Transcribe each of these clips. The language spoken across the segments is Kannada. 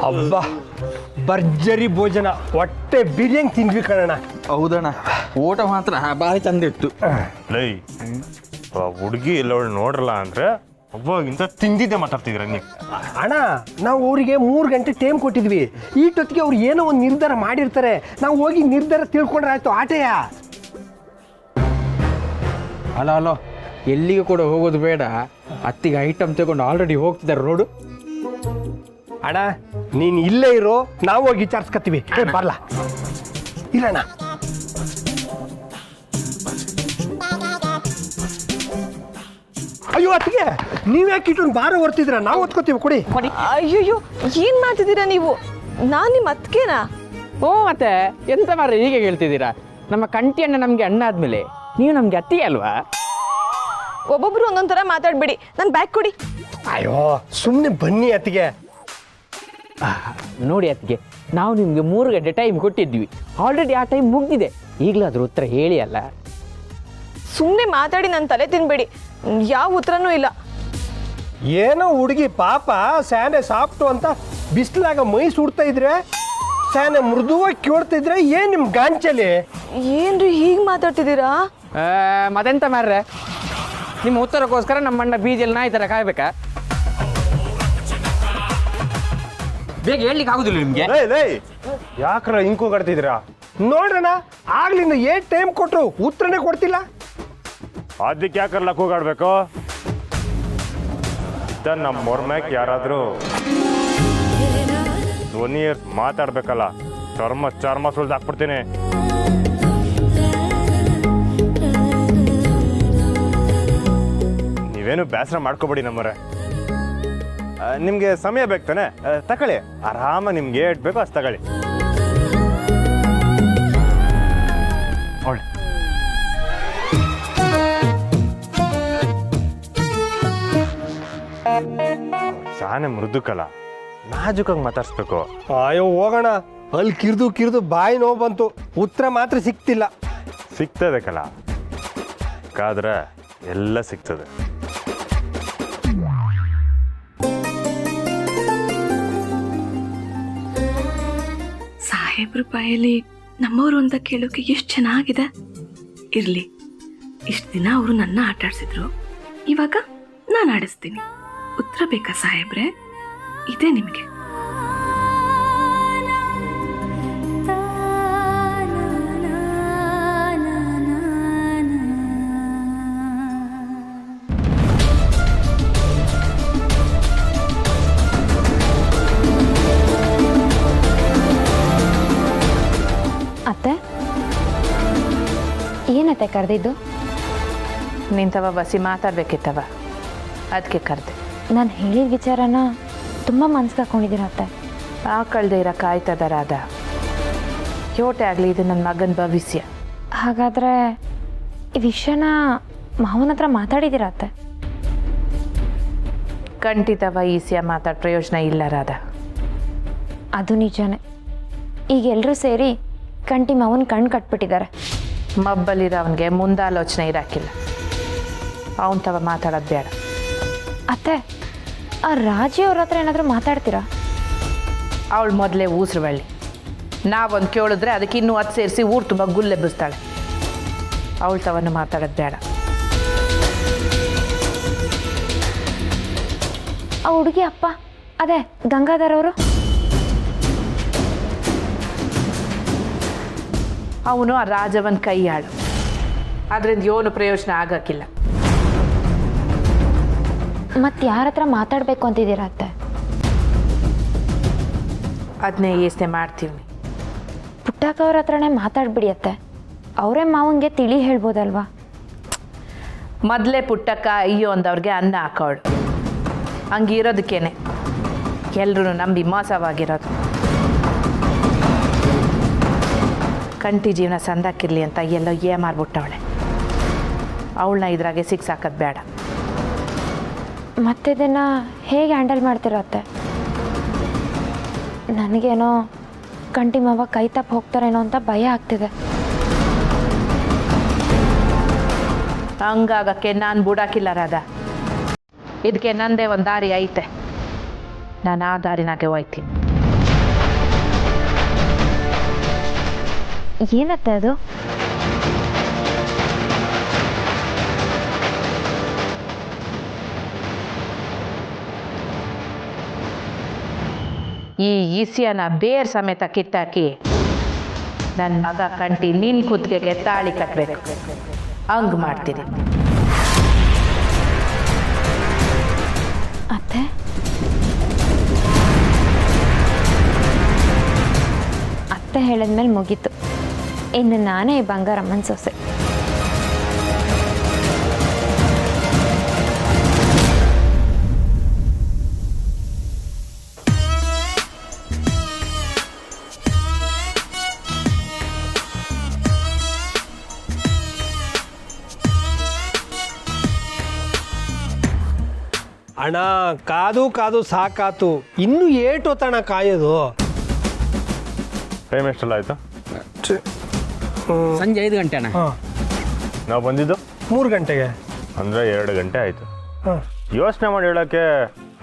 ಅಬ್ಬಾ ಭರ್ಜರಿ ಭೋಜನ, ಹೊಟ್ಟೆ ಬಿರಿಯಾನಿ ತಿಂದ್ವಿ ಕಣಣ್ಣ. ಹೌದಣ್ಣ, ಊಟ ಮಾತ್ರ ಭಾರಿ ಚಂದಿತ್ತು. ಲೈ ಹುಡುಗಿ ಎಲ್ಲವಳು ನೋಡ್ರಲ್ಲ ಅಂದ್ರೆ ಒಬ್ಬಗಿಂತ ತಿಂದಿದ್ದೆ ಮಾತಾಡ್ತಿದ್ರ ನೀವು. ಅಣ್ಣ, ನಾವು ಅವರಿಗೆ 3 ಗಂಟೆ ಟೈಮ್ ಕೊಟ್ಟಿದ್ವಿ. ಈಟೊತ್ತಿಗೆ ಅವ್ರು ಏನೋ ಒಂದು ನಿರ್ಧಾರ ಮಾಡಿರ್ತಾರೆ. ನಾವು ಹೋಗಿ ನಿರ್ಧಾರ ತಿಳ್ಕೊಂಡ್ರೆ ಆಯ್ತು ಆಟೆಯ. ಅಲೋ ಎಲ್ಲಿಗೆ ಕೂಡ ಹೋಗೋದು ಬೇಡ, ಅತ್ತಿಗೆ ಐಟಮ್ ತಗೊಂಡು ಆಲ್ರೆಡಿ ಹೋಗ್ತಿದ್ದಾರೆ ನೋಡು. ಅಣ್ಣ ನೀನು ಇಲ್ಲೇ ಇರೋ, ನಾವು ಹೋಗಿ ವಿಚಾರಿಸ್ಕೊತೀವಿ. ಬರಲ್ಲ ಇಲ್ಲಣ್ಣ. ಅಯ್ಯೋ ಅತ್ತಿಗೆ, ನೀವ್ಯಾಕೆ ಇಟ್ಟೊಂದು ಭಾರ ಹೊರ್ತಿದ್ರ? ನಾವು ಹೊತ್ಕೋತೀವಿ, ಕೊಡಿ. ಅಯ್ಯೋ ಏನ್ ಮಾಡ್ತಿದ್ದೀರಾ ನೀವು? ನಾನು ನಿಮ್ಮ ಅತ್ತಿಗೆನಾ? ಓ ಮತ್ತೆ ಎಂತ ಮಾರ್ರೆ ಹೀಗೆ ಹೇಳ್ತಿದ್ದೀರಾ? ನಮ್ಮ ಕಂಟಿ ಅಣ್ಣ ನಮಗೆ ಅಣ್ಣ ಆದ್ಮೇಲೆ ನೀವು ನಮ್ಗೆ ಅತ್ತಿ ಅಲ್ವಾ? ಒಬ್ಬೊಬ್ರು ಒಂದೊಂದ್ ಥರ ಮಾತಾಡ್ಬೇಡಿ. ನನ್ನ ಬ್ಯಾಗ್ ಕೊಡಿ. ಅಯ್ಯೋ ಸುಮ್ಮನೆ ಬನ್ನಿ ಅತ್ತಿಗೆ. ನೋಡಿ ಅತ್ತಿಗೆ, ನಾವು ನಿಮಗೆ 3 ಗಂಟೆ ಟೈಮ್ ಕೊಟ್ಟಿದ್ವಿ, ಆಲ್ರೆಡಿ ಆ ಟೈಮ್ ಮುಗ್ದಿದೆ. ಈಗಲಾದ್ರೂ ಉತ್ತರ ಹೇಳಿ ಅಲ್ಲ. ಸುಮ್ಮನೆ ಮಾತಾಡಿ ನನ್ನ ತಲೆ ತಿನ್ಬೇಡಿ. ಯಾವ ಉತ್ತರನೂ ಇಲ್ಲ. ಏನೋ ಹುಡುಗಿ ಪಾಪ ಸ್ಯಾನೆ ಸಾಫ್ಟು ಅಂತ ಬಿಸಿಲಾಗ ಮೈ ಸುಡ್ತಾ ಇದ್ರೆ, ಸ್ಯಾನೆ ಮೃದುವಾಗಿ ಕೇಳ್ತಾ ಇದ್ರೆ ಏನ್ ನಿಮ್ ಗಾಂಚಲಿ? ಏನ್ರಿ ಹೀಗೆ ಮಾತಾಡ್ತಿದ್ದೀರಾ? ಮತ್ತೆಂತ ಮಾರ್ರೆ, ನಿಮ್ಮ ಉತ್ತರಕ್ಕೋಸ್ಕರ ನಮ್ಮ ಅಣ್ಣ ಬೀದಿಯಲ್ಲಿ ನಾಯಿ ಥರ ಕಾಯ್ಬೇಕಾ? ಬೇಗ ಹೇಳಲಿಕ್ಕೆ ಆಗುದಿಲ್ಲ ನಿಮಗೆ? ಯಾಕ್ರ ಹಿಂಕೂ ಕಟ್ತಿದ್ದೀರಾ? ನೋಡ್ರಣ, ಆಗ್ಲಿಂದ ಏನ್ ಟೈಮ್ ಕೊಟ್ರು ಉತ್ತರನೇ ಕೊಡ್ತಿಲ್ಲ. ಅದಕ್ಕೆ ಯಾಕಲ್ಲ ಕೂಗಾಡ್ಬೇಕು? ನಮ್ಮ ಮೊರ್ಮ್ಯಾಕ್ ಯಾರಾದ್ರೂ ಧ್ವನಿ ಮಾತಾಡ್ಬೇಕಲ್ಲ, ಚರ್ಮ ಸುಳ್ದು ಹಾಕ್ಬಿಡ್ತೀನಿ. ನೀವೇನು ಬೇಸರ ಮಾಡ್ಕೋಬೇಡಿ ನಮ್ಮರೆ. ನಿಮ್ಗೆ ಸಮಯ ಬೇಕು ತಾನೆ? ತಗೊಳ್ಳಿ, ಆರಾಮ ನಿಮ್ಗೆ ಏಟ್ ಬೇಕೋ ಅಷ್ಟು ತಗೊಳ್ಳಿ. ಒಳ್ಳೆ ಶಾನೆ ಮೃದುಕಲ್ಲ, ನಾಜುಕಾಗಿ ಮಾತಾಡ್ಸ್ಬೇಕು. ಅಯ್ಯೋ ಹೋಗೋಣ, ಅಲ್ಲಿ ಕಿರ್ದು ಬಾಯಿ ನೋವು ಬಂತು, ಉತ್ತರ ಮಾತ್ರ ಸಿಕ್ತಿಲ್ಲ. ಸಿಗ್ತದೆ ಕಲ, ಕಾದ್ರೆ ಎಲ್ಲ ಸಿಗ್ತದೆ. ಸಾಹೇಬ್ರ ಬಾಯಲ್ಲಿ ನಮ್ಮವರು ಅಂತ ಕೇಳೋಕೆ ಎಷ್ಟು ಚೆನ್ನಾಗಿದೆ. ಇರ್ಲಿ, ಇಷ್ಟು ದಿನ ಅವರು ನನ್ನ ಆಟ ಆಡ್ಸಿದ್ರು, ಇವಾಗ ನಾನು ಆಡಿಸ್ತೀನಿ. ಉತ್ತರ ಬೇಕಾ ಸಾಹೇಬ್ರೆ? ಇದೆ ನಿಮಗೆ. ಅತ್ತೆ, ಏನತ್ತೆ ಕರೆದಿದ್ದು? ನಿಂತವ ಬಸಿ ಮಾತಾಡ್ಬೇಕಿತ್ತವ, ಅದಕ್ಕೆ ಕರೆದೆ. ನಾನು ಹೇಳಿದ ವಿಚಾರನ ತುಂಬ ಮನ್ಸಿಗೆ ಹಾಕೊಂಡಿದ್ದೀರ ಅತ್ತೆ. ಆ ಕಳ್ದೆ ಇರೋ ಕಾಯ್ತದ ರಾಧ. ಯೋಟೆ ಆಗಲಿ, ಇದು ನನ್ನ ಮಗನ ಭವಿಷ್ಯ. ಹಾಗಾದರೆ ಈ ವಿಷಯನ ಮಾವನ ಹತ್ರ ಮಾತಾಡಿದ್ದೀರ ಅತ್ತೆ? ಖಂಡಿತವ ಈಸಿಯ ಮಾತಾಡ ಪ್ರಯೋಜನ ಇಲ್ಲ ರಾಧ. ಅದು ನಿಜಾನೇ. ಈಗ ಎಲ್ಲರೂ ಸೇರಿ ಕಂಟಿ ಮಾವನ ಕಣ್ಣು ಕಟ್ಬಿಟ್ಟಿದ್ದಾರೆ. ಮಬ್ಬಲಿರೋ ಅವನಿಗೆ ಮುಂದಾಲೋಚನೆ ಇರಾಕಿಲ್ಲ. ಅವನ ತವ ಮಾತಾಡೋದು ಬೇಡ. ಅತ್ತೆ, ಆ ರಾಜಿ ಅವ್ರ ಹತ್ರ ಏನಾದರೂ ಮಾತಾಡ್ತೀರಾ? ಅವಳು ಮೊದಲೇ ಊಸ್ರು ಬಳ್ಳಿ. ನಾವೊಂದು ಕೇಳಿದ್ರೆ ಅದಕ್ಕೆ ಇನ್ನೂ 10 ಸೇರಿಸಿ ಊರು ತುಂಬ ಗುಲ್ಲೆಬ್ಬಿಸ್ತಾಳೆ. ಅವಳು ತವನ್ನು ಮಾತಾಡೋದು ಬೇಡ. ಆ ಹುಡುಗಿ ಅಪ್ಪ, ಅದೇ ಗಂಗಾಧರ್ ಅವರು, ಅವನು ಆ ರಾಜವನ್ ಕೈ ಆಳು. ಅದರಿಂದ ಏನು ಪ್ರಯೋಜನ ಆಗೋಕ್ಕಿಲ್ಲ. ಮತ್ತೆ ಯಾರ ಹತ್ರ ಮಾತಾಡಬೇಕು ಅಂತಿದ್ದೀರ ಅತ್ತೆ? ಅದನ್ನೇ ಯೋಚನೆ ಮಾಡ್ತೀವಿ. ಪುಟ್ಟಕ್ಕ ಅವ್ರ ಹತ್ರನೇ ಮಾತಾಡ್ಬಿಡಿ ಅತ್ತೆ. ಅವರೇ ಮಾವನಿಗೆ ತಿಳಿ ಹೇಳ್ಬೋದಲ್ವಾ? ಮೊದಲೇ ಪುಟ್ಟಕ್ಕ ಅಯ್ಯೋ ಅಂದವ್ರಿಗೆ ಅನ್ನ ಹಾಕೋಳು. ಹಂಗಿರೋದಕ್ಕೇನೆ ಎಲ್ಲರೂ ನಂಬಿ ಮೋಸವಾಗಿರೋದು. ಕಂಟಿ ಜೀವನ ಸಂದಾಕಿರ್ಲಿ ಅಂತ ಎಲ್ಲೋ ಮಾರ್ಬಿಟ್ಟವಳೆ. ಅವಳನ್ನ ಇದ್ರಾಗೆ ಸಿಕ್ಸಾಕೋದು ಬೇಡ. ಮತ್ತೆ ಇದನ್ನು ಹೇಗೆ ಹ್ಯಾಂಡಲ್ ಮಾಡ್ತಿರತ್ತೆ? ನನಗೇನೋ ಕಂಟಿ ಮಾವ ಕೈ ತಪ್ಪು ಹೋಗ್ತಾರೇನೋ ಅಂತ ಭಯ ಆಗ್ತಿದೆ. ಹಂಗಾಗಕ್ಕೆ ನಾನು ಬಿಡಾಕಿಲ್ಲ ರಾಧಾ. ಇದಕ್ಕೆ ನಂದೇ ಒಂದು ದಾರಿ ಐತೆ. ನಾನು ಆ ದಾರಿನಾಗೆ ಹೋಯ್ತೀನಿ. ಏನತ್ತೆ ಅದು? ಈ ಈಸಿಯನ ಬೇರ್ ಸಮೇತ ಕಿತ್ತಾಕಿ ನನ್ನ ಮಗ ಕಂಟಿ ನಿನ್ ಕುತ್ತಿಗೆಗೆ ತಾಳಿ ಕಟ್ಟಬೇಕು. ಹಂಗ್ ಮಾಡ್ತೀನಿ. ಅತ್ತೆ, ಅತ್ತೆ ಹೇಳಿದ್ಮೇಲೆ ಮುಗೀತು. ಇನ್ನು ನಾನೇ ಈ ಬಂಗಾರಮ್ಮನ ಸೊಸೆ. ಅಣ್ಣ ಕಾದು ಕಾದು ಸಾಕಾತು, ಇನ್ನು ಏಟೋತಣ ಕಾಯೋದು. ಟೈಮ್ ಎಷ್ಟೆಲ್ಲ ಆಯಿತು? ಸಂಜೆ 5 ಗಂಟೆ ಅಣ್ಣ. ಹಾಂ, ನಾವು ಬಂದಿದ್ದು 3 ಗಂಟೆಗೆ. ಅಂದರೆ 2 ಗಂಟೆ ಆಯಿತು. ಹಾಂ, ಯೋಚನೆ ಮಾಡಿ ಹೇಳೋಕ್ಕೆ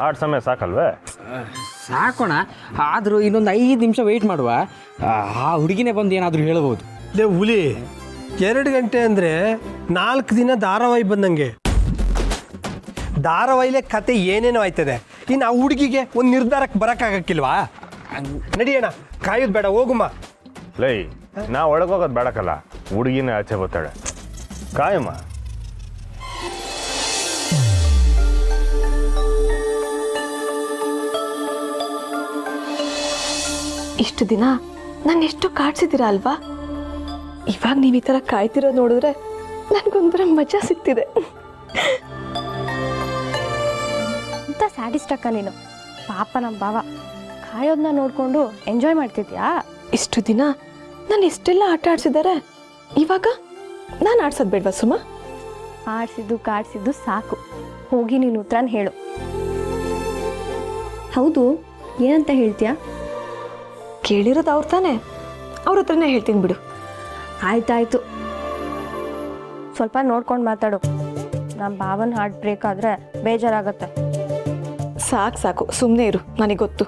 ಆಟ ಸಮಯ ಸಾಕಲ್ವೇ? ಸಾಕೋಣ, ಆದರೂ ಇನ್ನೊಂದು 5 ನಿಮಿಷ ವೆಯ್ಟ್ ಮಾಡುವ. ಆ ಹುಡುಗಿನೇ ಬಂದು ಏನಾದರೂ ಹೇಳ್ಬೋದು. ಲೇ ಹುಲಿ, 2 ಗಂಟೆ ಅಂದರೆ 4 ದಿನ ಧಾರಾವಾಹಿ ಬಂದಂಗೆ. ಧಾರಾವಾಹಿಲೆ ಕತೆ ಏನೇನೋ ಆಯ್ತದೆ. ಇನ್ನು ಆ ಹುಡುಗಿಗೆ ಒಂದು ನಿರ್ಧಾರಕ್ಕೆ ಬರೋಕ್ಕಾಗಕ್ಕಿಲ್ವಾ? ನಡಿಯೋಣ, ಕಾಯೋದು ಬೇಡ, ಹೋಗುಮ್ಮ. ಲೈ, ನಾವು ಒಳಗೋಗೋದು ಬೇಡಕ್ಕಲ್ಲ, ಹುಡುಗಿನ ಆಚೆ ಬರ್ತಾಳೆ. ಕಾಯಮ್ಮ. ಇಷ್ಟು ದಿನ ನಾನು ಎಷ್ಟು ಕಾಡ್ಸಿದ್ದೀರಾ ಅಲ್ವಾ? ಇವಾಗ ನೀವು ಈ ಥರ ಕಾಯ್ತಿರೋದು ನೋಡಿದ್ರೆ ನನಗೊಂಥರ ಮಜಾ ಸಿಗ್ತಿದೆ. ಅಂತ ಸ್ಯಾಡಿಸ್ಟ್ ಅಕ್ಕ ನೀನು. ಪಾಪ ನಮ್ಮ ಭಾವ ಕಾಯೋದನ್ನ ನೋಡಿಕೊಂಡು ಎಂಜಾಯ್ ಮಾಡ್ತಿದ್ಯಾ? ಇಷ್ಟು ದಿನ ನಾನು ಎಷ್ಟೆಲ್ಲ ಆಟ ಆಡ್ಸಿದ್ದಾರೆ, ಇವಾಗ ನಾನು ಆಡ್ಸೋದು ಬೇಡವಾ ಸುಮಾ? ಆಡ್ಸಿದ್ದು ಕಾಡ್ಸಿದ್ದು ಸಾಕು. ಹೋಗಿ ನೀನು ಉತ್ತರನ ಹೇಳು. ಹೌದು, ಏನಂತ ಹೇಳ್ತೀಯಾ? ಕೇಳಿರೋದು ಅವ್ರು ತಾನೆ, ಅವ್ರ ಹತ್ರನೇ ಹೇಳ್ತೀನಿ ಬಿಡು. ಆಯ್ತಾಯ್ತು, ಸ್ವಲ್ಪ ನೋಡ್ಕೊಂಡು ಮಾತಾಡು. ನಮ್ಮ ಭಾವನ ಹಾರ್ಟ್ ಬ್ರೇಕ್ ಆದರೆ ಬೇಜಾರಾಗತ್ತೆ. ಸಾಕು ಸಾಕು, ಸುಮ್ಮನೆ ಇರು, ನನಗೆ ಗೊತ್ತು.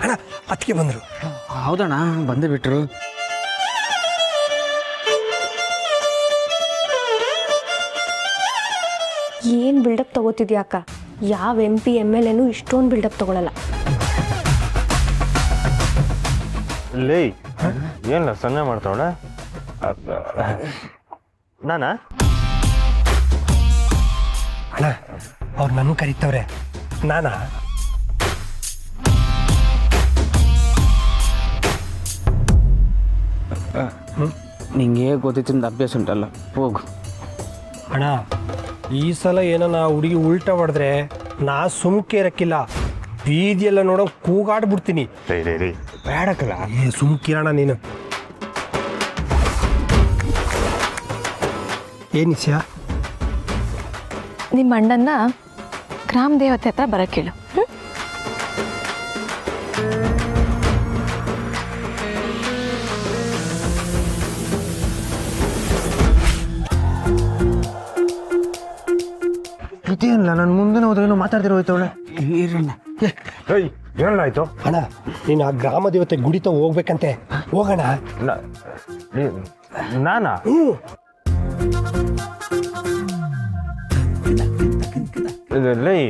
ಅಣ್ಣ, ಅದಕ್ಕೆ ಬಂದರು. ಹೌದಣ್ಣ, ಬಂದು ಬಿಟ್ರು. ಏನು ಬಿಲ್ಡಪ್ ತಗೋತಿದ್ಯಾ ಅಕ್ಕ? ಯಾವ MP MLAನೂ ಇಷ್ಟೊಂದು ಬಿಲ್ಡಪ್ ತಗೊಳಲ್ಲ. ಲೇ, ಏನಿಲ್ಲ, ಸನ್ನೆ ಮಾಡ್ತಾವಳೆ. ನಾನಾ? ಅಣ್ಣ, ಅವ್ರು ನನ್ನ ಕರೀತವ್ರೆ. ನಾನಾ? ನಿಂಗೆ ಗೊತ್ತಿತ್ತಿಂದ ಅಭ್ಯಾಸ ಉಂಟಲ್ಲ, ಹೋಗು. ಅಣ್ಣ, ಈ ಸಲ ಏನೋ ನಾ ಹುಡುಗಿ ಉಲ್ಟಾ ಹೊಡೆದ್ರೆ ನಾ ಸುಮ್ಕೆ ಇರಕ್ಕಿಲ್ಲ. ಬೀದಿಯೆಲ್ಲ ನೋಡೋ ಕೂಗಾಡ್ಬಿಡ್ತೀನಿ. ರೇ ಬೇಡಕ್ಕಲ್ಲ. ಸುಮ್ಕಿರಣ ನೀನು. ಏನಿಸ್ಯಾ? ನಿಮ್ಮ ಅಣ್ಣನ್ನ ಗ್ರಾಮ ದೇವತೆ ಹತ್ರ ಬರಕ್ಕೆ ಹೇಳು. ಇದೇನಿಲ್ಲ, ನನ್ನ ಮುಂದೆ ಹೋದ್ರೇನು ಮಾತಾಡ್ತಿರೋ ಹೋಯ್ತವಳೆ. ಏಯ್, ಏನೆಲ್ಲ ಆಯ್ತು? ಅಣ್ಣ, ನೀನು ಆ ಗ್ರಾಮ ದೇವತೆ ಗುಡಿತ ಹೋಗ್ಬೇಕಂತೆ. ಹೋಗೋಣ. ನಾನಾ? ಲೈ,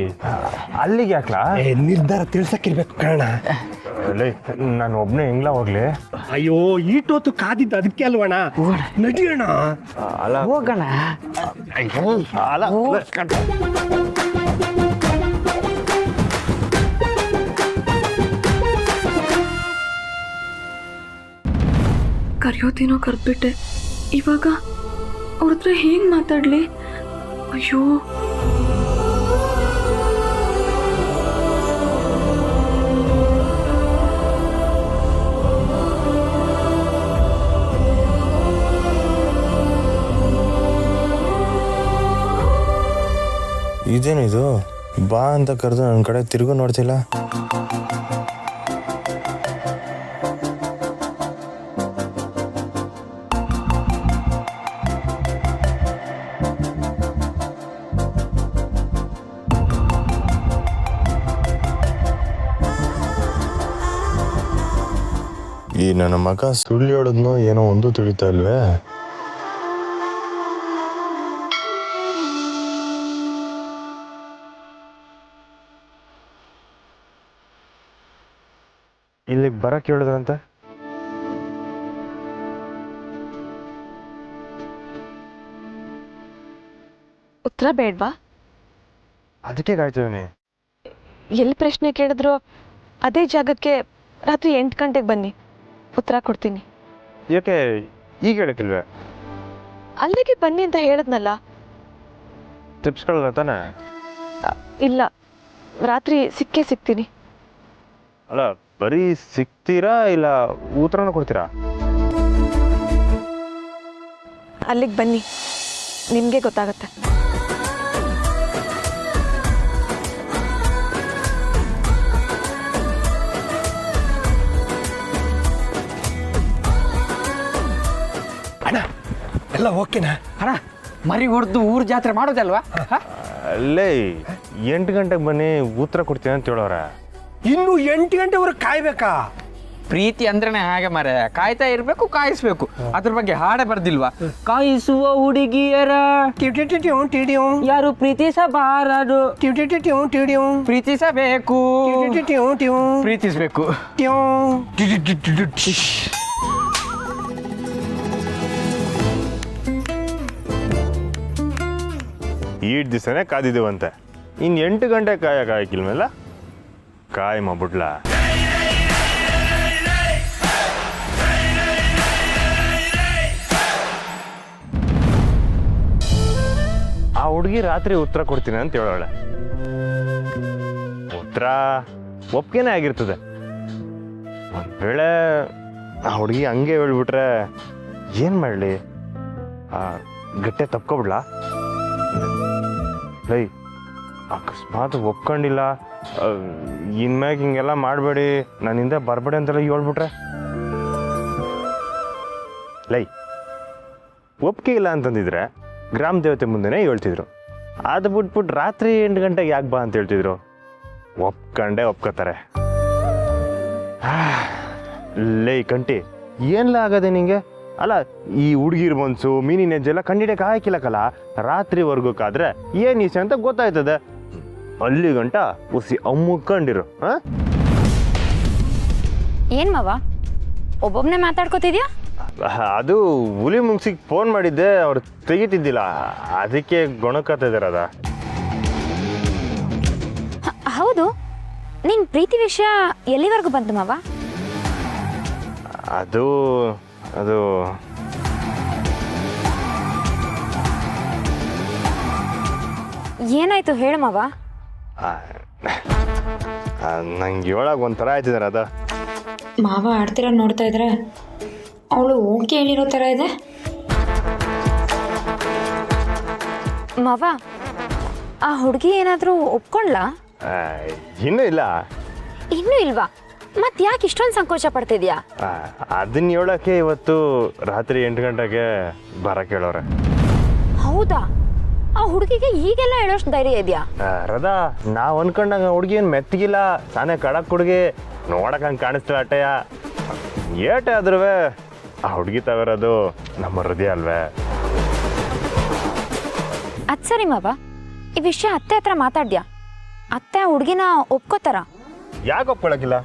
ಅಲ್ಲಿಗೆ ಯಾಕ್ಲಾ? ನಿರ್ಧಾರ ತಿಳ್ಸಕ್ಕಿರ್ಬೇಕು ಕಣ. ಲೈ, ನಾನು ಒಬ್ಬನೇ ಹೆಂಗ್ಲ ಹೋಗ್ಲಿ? ಅಯ್ಯೋ, ಈಟೋತು ಕಾದಿದ್ದು ಅದಕ್ಕೆ ಅಲ್ವಣ. ನಡಿಯೋಣ. ಹೋಗೋಣ. ಅಲ್ಲ, ಕರೆಯೋದೇನೋ ಕರೆದ್ಬಿಟ್ಟೆ. ಇವಾಗ ಅವ್ರ ಹತ್ರ ಹೇಗೆ ಮಾತಾಡಲಿ? ಅಯ್ಯೋ, ಇದೇನಿದು? ಬಾ ಅಂತ ಕರೆದು ನನ್ನ ಕಡೆ ತಿರುಗು ನೋಡ್ತಿಲ್ಲ. ಈ ನನ್ನ ಮಗ ಸುಳ್ಳು ಹೇಳೋದ್ನೋ ಏನೋ ಒಂದು ತಿಳಿತಾ ಇಲ್ವೇ. ಇಲ್ಲಿಗೆ ಬರಕ್ಕೆ ಹೇಳಿದ್ರಂತೆ. ಉತ್ತರ ಬೇಡ್ವಾ? ಅದಕ್ಕೆ ಕಾಯ್ತಿದ್ದೀನಿ. ಎಲ್ಲಿ ಪ್ರಶ್ನೆ ಕೇಳಿದ್ರು ಅದೇ ಜಾಗಕ್ಕೆ ರಾತ್ರಿ 8 ಗಂಟೆಗೆ ಬನ್ನಿ, ಉತ್ತರ ಕೊಡ್ತೀನಿ. ಯಾಕೆ ಈಗ ಹೇಳಕ್ಕಿಲ್ವೇ? ಅಲ್ಲಿಗೆ ಬನ್ನಿ ಅಂತ ಹೇಳಿದ್ನಲ್ಲ. ಟಿಪ್ಸ್ಗಳ ತಾನೆ? ಇಲ್ಲ, ರಾತ್ರಿ ಸಿಕ್ಕೇ ಸಿಗ್ತೀನಿ. ಅಲ್ಲ, ಬರೀ ಸಿಗ್ತೀರಾ ಇಲ್ಲ ಉತ್ತರನ ಕೊಡ್ತೀರಾ? ಅಲ್ಲಿಗೆ ಬನ್ನಿ, ನಿಮಗೆ ಗೊತ್ತಾಗತ್ತೆ. ಅಣ್ಣ ಎಲ್ಲ ಓಕೆನಾ? ಅಣ್ಣ ಮರಿ ಹೊಡೆದು ಊರು ಜಾತ್ರೆ ಮಾಡೋದಲ್ವಾ? ಅಲ್ಲೇ 8 ಗಂಟೆಗೆ ಬನ್ನಿ ಉತ್ತರ ಕೊಡ್ತೀನಿ ಅಂತ ಹೇಳೋರ. ಇನ್ನು 8 ಗಂಟೆವರೆಗೆ ಕಾಯ್ಬೇಕಾ? ಪ್ರೀತಿ ಅಂದ್ರೇನೆ ಹಾಗೆ ಮಾರೆ, ಕಾಯ್ತಾ ಇರ್ಬೇಕು, ಕಾಯಿಸ್ಬೇಕು. ಅದ್ರ ಬಗ್ಗೆ ಹಾಡೆ ಬರ್ದಿಲ್ವಾ? ಕಾಯಿಸುವ ಹುಡುಗಿಯರ ಯಾರು ಪ್ರೀತಿಸಬಾರದು, ಪ್ರೀತಿಸಬೇಕು, ಪ್ರೀತಿಸಬೇಕು. ಈಟ್ ದಿವಸನೇ ಕಾದಿದ್ದೇವಂತೆ, ಇನ್ನು 8 ಗಂಟೆ ಕಾಯಕ್ಕಿಲ್ಮೇಲ ಕಾಯಿ ಮಾಡ್ಬಿಡ್ಲಾ? ಆ ಹುಡುಗಿ ರಾತ್ರಿ ಉತ್ತರ ಕೊಡ್ತೀನಿ ಅಂತ ಹೇಳೋಳೆ. ಉತ್ತರ ಒಪ್ಗೆನೇ ಆಗಿರ್ತದೆ. ಒಂದ್ ವೇಳೆ ಆ ಹುಡುಗಿ ಹಂಗೆ ಹೇಳ್ಬಿಟ್ರೆ ಏನ್ ಮಾಡಲಿ? ಗಟ್ಟೆ ತಪ್ಕೊಬಿಡ್ಲಾ? ಲೈ, ಅಕಸ್ಮಾತ್ ಒಪ್ಕೊಂಡಿಲ್ಲ, ಇನ್ಮ್ಯಾಗ ಹಿಂಗೆಲ್ಲ ಮಾಡಬೇಡಿ, ನನ್ನಿಂದ ಬರಬೇಡಿ ಅಂತೆಲ್ಲ ಹೇಳ್ಬಿಟ್ರೆ? ಲೈ, ಒಪ್ಪಿಗೆ ಇಲ್ಲ ಅಂತಂದಿದ್ರೆ ಗ್ರಾಮ ದೇವತೆ ಮುಂದೆನೇ ಹೇಳ್ತಿದ್ರು. ಅದು ಬಿಟ್ಬಿಟ್ಟು ರಾತ್ರಿ 8 ಗಂಟೆಗೆ ಯಾಕೆ ಬಾ ಅಂತ ಹೇಳ್ತಿದ್ರು? ಒಪ್ಕೋತಾರೆ. ಲೈ ಕಂಟಿ, ಏನ್ಲ ಆಗದೆ ನಿಂಗೆ? ಅಲ್ಲ, ಈ ಹುಡುಗಿರ್ ಮನ್ಸು ಮೀನಿನ ಹೆಜ್ಜೆಲ್ಲ ಕಂಡಿಡಿಯಕ್ಕೆ ಹಾಕಿಲ್ಲಕ್ಕಲ್ಲ. ರಾತ್ರಿವರೆಗೂ ಕಾದ್ರೆ ಏನ್ ಈಸೆ ಅಂತ ಗೊತ್ತಾಯ್ತದೆ. ಅಲ್ಲಿ ಗಂಟ ಉಸಿ ಅಮ್ಮುಕೊಂಡಿರು. ಏನ್ ಮಾವ ಒಬ್ಬೊಬ್ನೇ ಮಾತಾಡ್ಕೋತಿದ್ಯಾ? ಅದು ಹುಲಿ ಮುಂಗ್ಸಿಗೆ ಫೋನ್ ಮಾಡಿದ್ದೆ, ಅವ್ರು ತೆಗಿತಿದ್ದಿಲ್ಲ, ಅದಕ್ಕೆ ಗೊಣಕತ್ತಿದಾರದ. ಹೌದು, ನಿನ್ ಪ್ರೀತಿ ವಿಷಯ ಎಲ್ಲಿವರೆಗೂ ಬಂತು ಮಾವ? ಅದು ಅದು ಏನಾಯ್ತು ಹೇಳು ಮಾವ. ನಂಗೆ ಹೇಳಕ್ ಒಂಥರ ಆಯ್ತಿದಾರ. ಅದ ಮಾವ ಆಡ್ತಿರೋ ನೋಡ್ತಾ ಇದ್ರೆ ಅವಳು ಓಕೆ ಹೇಳಿರೋ ಥರ ಇದೆ. ಮಾವ, ಆ ಹುಡುಗಿ ಏನಾದರೂ ಒಪ್ಕೊಂಡ್ಲಾ? ಇನ್ನೂ ಇಲ್ಲ. ಇನ್ನೂ ಇಲ್ವಾ? ಮತ್ ಯಾಕೆ ಇಷ್ಟೊಂದು ಸಂಕೋಚ ಪಡ್ತಿದ್ಯಾ? ಅದನ್ನ ಹೇಳಕ್ಕೆ ಇವತ್ತು ರಾತ್ರಿ 8 ಗಂಟೆಗೆ ಬರಕ್ಕೆ ಹೇಳೋರೆ. ಹೌದಾ? ಆ ಹುಡುಗಿಗೆ ಈಗೆಲ್ಲ ಹೇಳೋಷ್ಟು ಧೈರ್ಯ ಇದೆಯಾ? ರದಾ, ನಾವ್ ಅನ್ಕೊಂಡಂಗ ಹುಡುಗಿ ಏನ್ ಮೆತ್ತಗಿಲ್ಲ, ತಾನೇ ಕಡಕ್ ಹುಡುಗಿ, ನೋಡಕ್ ಹಂಗೆ ಕಾಣಿಸ್ತಾಳೆ ಅಟ್ಟಯ್ಯ. ಏಟೆ ಆದ್ರೂ ಆ ಹುಡುಗಿ ತವರದು ನಮ್ಮ ಹೃದಯ ಅಲ್ವೇ? ಅದ್ ಸರಿ ಮಾವ, ಈ ವಿಷಯ ಅತ್ತೆ ಹತ್ರ ಮಾತಾಡ್ದ್ಯಾ? ಅತ್ತೆ ಆ ಹುಡುಗಿನ ಒಪ್ಕೋತಾರ? ಯಾಕೆ ಒಪ್ಕೊಳಕಿಲ್ಲ?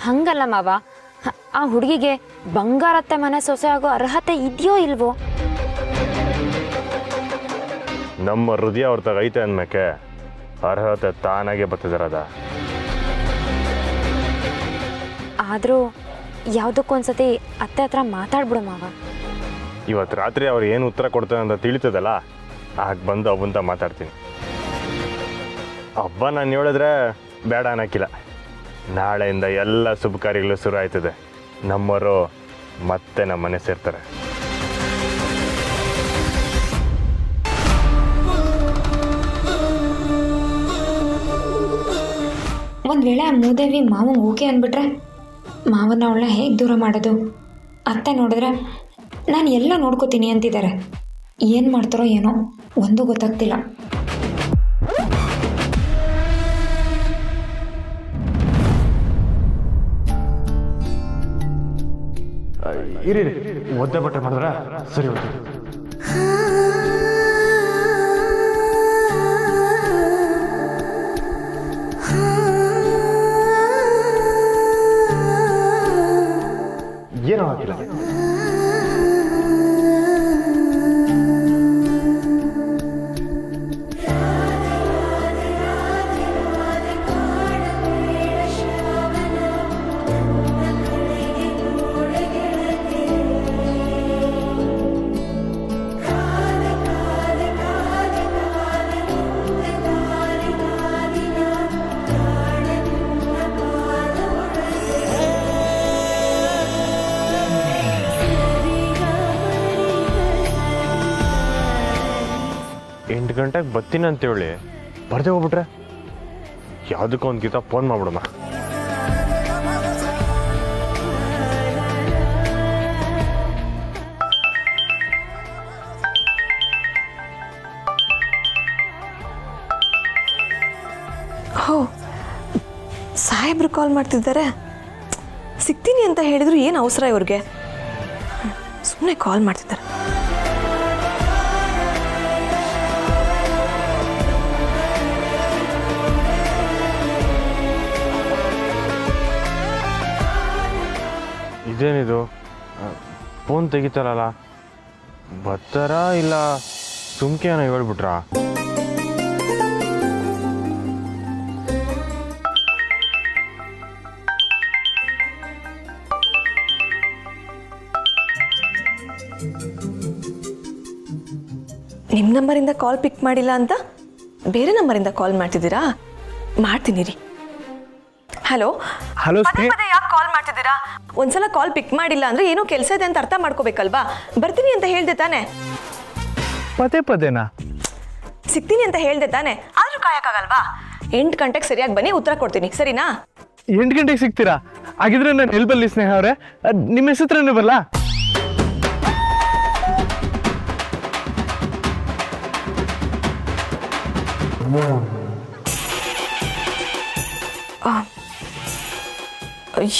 ಹಂಗಲ್ಲ ಮಾವ, ಆ ಹುಡುಗಿಗೆ ಬಂಗಾರತ್ತೆ ಮನೆ ಸೊಸೆ ಆಗೋ ಅರ್ಹತೆ ಇದೆಯೋ ಇಲ್ವೋ? ನಮ್ಮ ಹೃದಯ ಅವ್ರ ತಗ ಐತೆ ಅಂದ್ಮೇಕೆ ಅರ್ಹತೆ ತಾನಾಗೆ ಬರ್ತದಾರದ. ಆದ್ರೂ ಯಾವುದಕ್ಕೊಂದ್ಸತಿ ಅತ್ತೆ ಹತ್ರ ಮಾತಾಡ್ಬಿಡು ಮಾವ. ಇವತ್ತು ರಾತ್ರಿ ಅವ್ರು ಏನು ಉತ್ತರ ಕೊಡ್ತಾರೆ ಅಂತ ತಿಳಿತದಲ್ಲ, ಆಗ ಬಂದು ಅವವಂತ ಮಾತಾಡ್ತೀನಿ. ಹಬ್ಬ ನಾನು ಹೇಳಿದ್ರೆ ಬೇಡ ಅನ್ನಕ್ಕಿಲ್ಲ. ನಾಳೆಯಿಂದ ಎಲ್ಲ ಶುಭ ಕಾರ್ಯಗಳು ಶುರು ಆಯ್ತದೆ. ನಮ್ಮವರು ಮತ್ತೆ ನಮ್ಮ ಮನೆ ಸೇರ್ತಾರೆ. ಒಂದು ವೇಳೆ ಆ ಮೂದೇವಿ ಮಾವ ಓಕೆ ಅಂದ್ಬಿಟ್ರೆ ಮಾವನ ಅವಳನ್ನ ಹೇಗೆ ದೂರ ಮಾಡೋದು? ಅತ್ತೆ ನೋಡಿದ್ರೆ ನಾನು ಎಲ್ಲ ನೋಡ್ಕೋತೀನಿ ಅಂತಿದ್ದಾರೆ. ಏನು ಮಾಡ್ತಾರೋ ಏನೋ ಒಂದು ಗೊತ್ತಾಗ್ತಿಲ್ಲ. ಇರಿ ಒದ್ದೆ ಬಟ್ಟೆ ಮಾಡಿದ್ರೆ ಸರಿ ಹೋಗ್ತೀವಿ. ಏನೂ ಆಗಿಲ್ಲ. ಎಂಟು ಗಂಟೆಗೆ ಬರ್ತೀನಿ ಅಂತೇಳಿ ಬರ್ದೆ ಹೋಗ್ಬಿಟ್ರೆ ಯಾವುದಕ್ಕೂ ಒಂದು ಗೀತ ಫೋನ್ ಮಾಡ್ಬಿಡೋಣ. ಹೋ ಸಾಹೇಬ್ರು ಕಾಲ್ ಮಾಡ್ತಿದ್ದಾರೆ. ಸಿಗ್ತೀನಿ ಅಂತ ಹೇಳಿದ್ರು ಏನು ಅವಸರ ಇವ್ರಿಗೆ? ಸುಮ್ಮನೆ ಕಾಲ್ ಮಾಡ್ತಿದ್ದಾರೆ. ಇದೇನಿದು ಫೋನ್ ತೆಗಿತಾರಲ್ಲ, ಬರ್ತಾರಾ ಇಲ್ಲ ಸುಮ್ಕೆ ಏನೋ ಹೇಳ್ಬಿಟ್ರಾ? ನಿಮ್ಮ ನಂಬರಿಂದ ಕಾಲ್ ಪಿಕ್ ಮಾಡಿಲ್ಲ ಅಂತ ಬೇರೆ ನಂಬರಿಂದ ಕಾಲ್ ಮಾಡ್ತಿದ್ದೀರಾ? ಮಾಡ್ತೀನಿ ರೀ. ಹಲೋ ಹಲೋ ಯಾಕೆ ಕಾಲ್ ಮಾಡ್ತಿದ್ದೀರಾ? ಒಂದ್ಸಲ ಕಾಲ್ ಪಿಕ್ ಮಾಡಿಲ್ಲ ಅಂದ್ರೆ ಏನೋ ಕೆಲಸ ಇದೆ ಅಂತ ಅರ್ಥ ಮಾಡ್ಕೋಬೇಕಲ್ವಾ? ಬರ್ತೀನಿ ಅಂತ ಹೇಳ್ದೆ ತಾನೆ? ಪದೇ ಪದೇನಾ? ಸಿಗ್ತೀನಿ ಅಂತ ಹೇಳ್ದೆ ತಾನೆ? ಆದ್ರೂ ಕಾಯಕ್ಕಾಗಲ್ವಾ? 8 ಗಂಟೆಗೆ ಸರಿಯಾಗಿ ಬನ್ನಿ, ಉತ್ತರ ಕೊಡ್ತೀನಿ, ಸರಿನಾ? 8 ಗಂಟೆಗೆ ಸಿಗ್ತೀರಾ? ಹಾಗಿದ್ರೆ ನಾನು ಎಲ್ಲಿ ಬರಲಿ ಸ್ನೇಹ ಅವರೇ? ನಿಮ್ಮ ಹೆಸತ್ರೇ ಬರಲ್ಲ?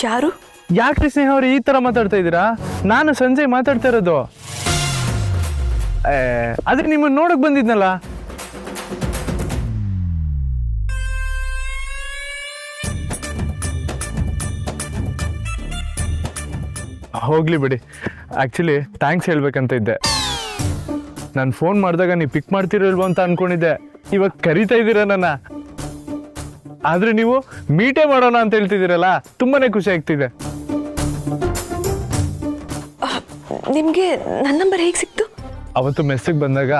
ಯಾರು? ಯಾಕ್ರಿ ಸ್ನೇಹ ಅವ್ರೆ ಈ ತರ ಮಾತಾಡ್ತಾ ಇದ್ದೀರಾ? ನಾನು ಸಂಜೆ ಮಾತಾಡ್ತಾ ಇರೋದು. ಆದ್ರೆ ನಿಮ್ಮನ್ನ ನೋಡಕ್ ಬಂದಿದ್ನಲ್ಲ. ಹೋಗ್ಲಿ ಬಿಡಿ. ಆಕ್ಚುಲಿ ಥ್ಯಾಂಕ್ಸ್ ಹೇಳ್ಬೇಕಂತ ಇದ್ದೆ. ನಾನು ಫೋನ್ ಮಾಡಿದಾಗ ನೀವು ಪಿಕ್ ಮಾಡ್ತಿರಲ್ವೋ ಅಂತ ಅನ್ಕೊಂಡಿದ್ದೆ. ಇವಾಗ ಕರಿತಾ ಇದ್ದೀರಾ ನನ್ನ. ಆದ್ರೆ ನೀವು ಮೀಟೇ ಮಾಡೋಣ ಅಂತ ಹೇಳ್ತಿದ್ದೀರಲ್ಲ, ತುಂಬಾನೇ ಖುಷಿ ಆಗ್ತಿದೆ. ನಿಮ್ಗೆ ನನ್ನ ನಂಬರ್ ಹೇಗೆ ಸಿಕ್ತು? ಅವತ್ತು ಮೆಸ್ಸಿಗೆ ಬಂದಾಗ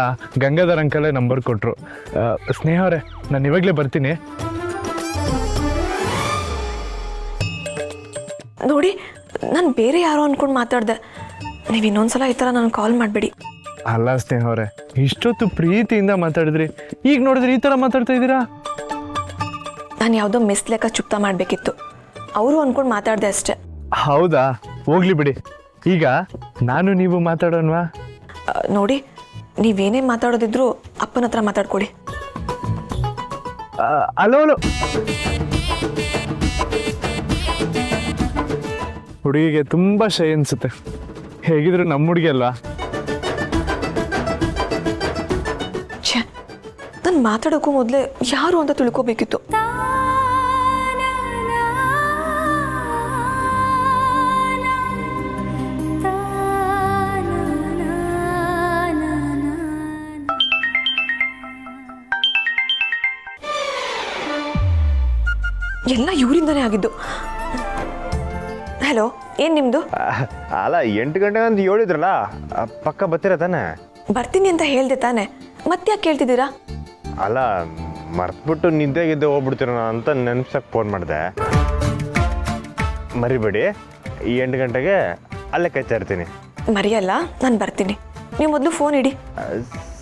ಗಂಗಾಧರ್ ಅಂಕಲೇ ನಂಬರ್ ಕೊಟ್ರು. ಸ್ನೇಹ ಅವರೇ, ನಾನು ಇವಾಗಲೇ ಬರ್ತೀನಿ. ನೋಡಿ, ನಾನು ಬೇರೆ ಯಾರೋ ಅನ್ಕೊಂಡು ಮಾತಾಡ್ದೆ. ನೀವು ಇನ್ನೊಂದ್ಸಲ ಈ ಥರ ನಾನು ಕಾಲ್ ಮಾಡಬೇಡಿ. ಅಲ್ಲ ಸ್ನೇಹ ಅವರೇ, ಇಷ್ಟೊತ್ತು ಪ್ರೀತಿಯಿಂದ ಮಾತಾಡಿದ್ರಿ, ಈಗ ನೋಡಿದ್ರೆ ಈ ಥರ ಮಾತಾಡ್ತಾ ಇದ್ದೀರಾ? ನಾನು ಯಾವುದೋ ಮಿಸ್ ಲೆಕ್ಕ ಚುಕ್ತಾ ಮಾಡಬೇಕಿತ್ತು, ಅವರು ಅನ್ಕೊಂಡು ಮಾತಾಡಿದೆ ಅಷ್ಟೆ. ಹೌದಾ? ಹೋಗ್ಲಿ ಬಿಡಿ. ಈಗ ನಾನು ನೀವು ಮಾತಾಡೋಣವಾ? ನೋಡಿ, ನೀವೇನೇ ಮಾತಾಡೋದಿದ್ರು ಅಪ್ಪನ ಹತ್ರ ಮಾತಾಡ್ಕೊಳ್ಳಿ. Hello hello. ಹುಡುಗಿಗೆ ತುಂಬ ಶೈ ಅನ್ಸುತ್ತೆ. ಹೇಗಿದ್ರು ನಮ್ಮ ಹುಡುಗಿ ಅಲ್ವಾ? ಛೇ, ನಾನು ಮಾತಾಡೋಕ್ಕೂ ಮೊದಲೇ ಯಾರು ಅಂತ ತಿಳ್ಕೊಬೇಕಿತ್ತು. ಎಲ್ಲ ಇವರಿಂದನೇ ಆಗಿದ್ದು. ಹಲೋ, ಏನು ನಿಮ್ಮದು? ಅಲ್ಲ 8 ಗಂಟೆಗೆ ಅಂತ ಹೇಳಿದ್ರಲ್ಲ, ಪಕ್ಕ ಬರ್ತೀರ ತಾನೆ? ಬರ್ತೀನಿ ಅಂತ ಹೇಳ್ದೆ ತಾನೆ, ಮತ್ತೆ ಯಾಕೆ ಕೇಳ್ತಿದ್ದೀರಾ? ಅಲ್ಲ, ಮರ್ತ್ಬಿಟ್ಟು ನಿದ್ದೆಗಿದ್ದೆ ಹೋಗ್ಬಿಡ್ತೀರ ಅಂತ ನೆನಪಿಸಕ್ಕೆ ಫೋನ್ ಮಾಡಿದೆ. ಮರಿಬೇಡಿ, ಈ 8 ಗಂಟೆಗೆ ಅಲ್ಲೇ ಕಾಯ್ತಾ ಇರ್ತೀನಿ. ಮರೆಯಲ್ಲ, ನಾನು ಬರ್ತೀನಿ. ನೀವು ಮೊದಲು ಫೋನ್ ಇಡಿ.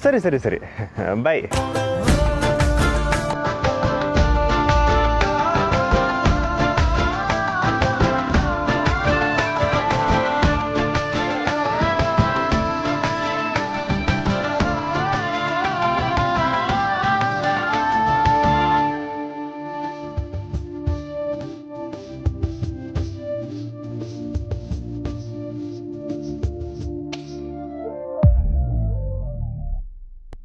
ಸರಿ ಸರಿ ಸರಿ, ಬಾಯ್.